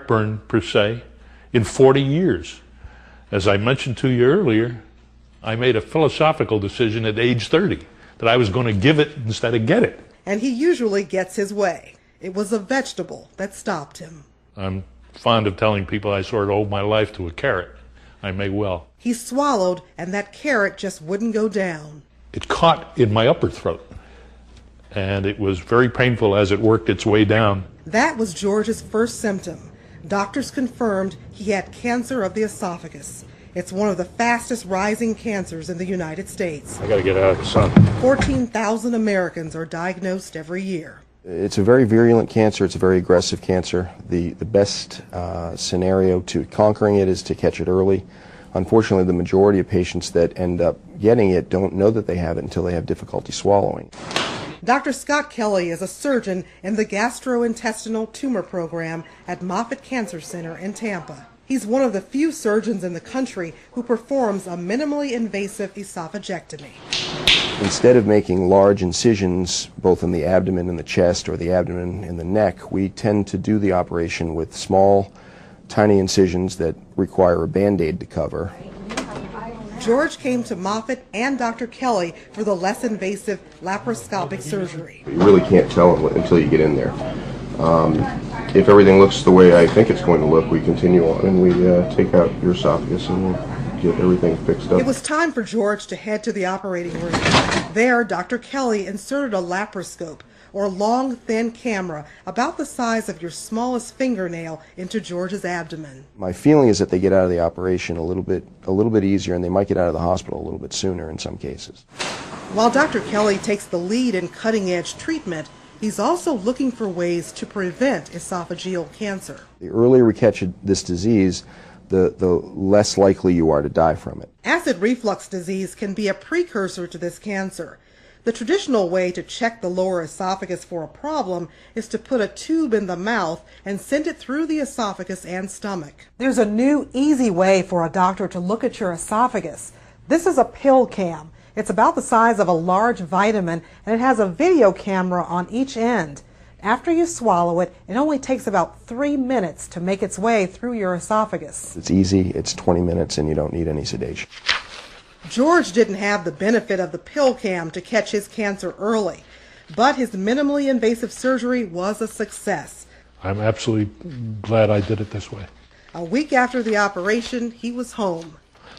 heartburn per se in 40 years. As I mentioned to you earlier, I made a philosophical decision at age 30 that I was going to give it instead of get it. And he usually gets his way. It was a vegetable that stopped him. I'm fond of telling people I sort of owe my life to a carrot. I may well. He swallowed, and that carrot just wouldn't go down. It caught in my upper throat, and it was very painful as it worked its way down. That was George's first symptom. Doctors confirmed he had cancer of the esophagus. It's one of the fastest rising cancers in the United States. I gotta get out of the sun. 14,000 Americans are diagnosed every year. It's a very virulent cancer. It's a very aggressive cancer. The best scenario to conquering it is to catch it early. Unfortunately, the majority of patients that end up getting it don't know that they have it until they have difficulty swallowing. Dr. Scott Kelly is a surgeon in the gastrointestinal tumor program at Moffitt Cancer Center in Tampa. He's one of the few surgeons in the country who performs a minimally invasive esophagectomy. Instead of making large incisions both in the abdomen and the chest or the abdomen and the neck, we tend to do the operation with small, tiny incisions that require a Band-Aid to cover. George came to Moffitt and Dr. Kelly for the less invasive laparoscopic surgery. You really can't tell until you get in there. If everything looks the way I think it's going to look, we continue on and we take out your esophagus and we'll get everything fixed up. It was time for George to head to the operating room. There, Dr. Kelly inserted a laparoscope, or long, thin camera about the size of your smallest fingernail, into George's abdomen. My feeling is that they get out of the operation a little bit easier, and they might get out of the hospital a little bit sooner in some cases. While Dr. Kelly takes the lead in cutting-edge treatment, he's also looking for ways to prevent esophageal cancer. The earlier we catch this disease, the less likely you are to die from it. Acid reflux disease can be a precursor to this cancer. The traditional way to check the lower esophagus for a problem is to put a tube in the mouth and send it through the esophagus and stomach. There's a new, easy way for a doctor to look at your esophagus. This is a pill cam. It's about the size of a large vitamin, and it has a video camera on each end. After you swallow it, it only takes about 3 minutes to make its way through your esophagus. It's easy, it's 20 minutes, and you don't need any sedation. George didn't have the benefit of the pill cam to catch his cancer early, but his minimally invasive surgery was a success. I'm absolutely glad I did it this way. A week after the operation, he was home.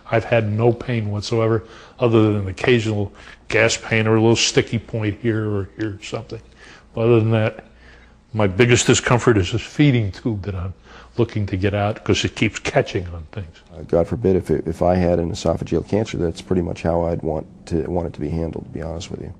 I've had no pain whatsoever other than an occasional gas pain or a little sticky point here or here or something. Other than that, my biggest discomfort is this feeding tube that I'm looking to get out because it keeps catching on things. God forbid if I had an esophageal cancer, that's pretty much how I'd want it to be handled, to be honest with you.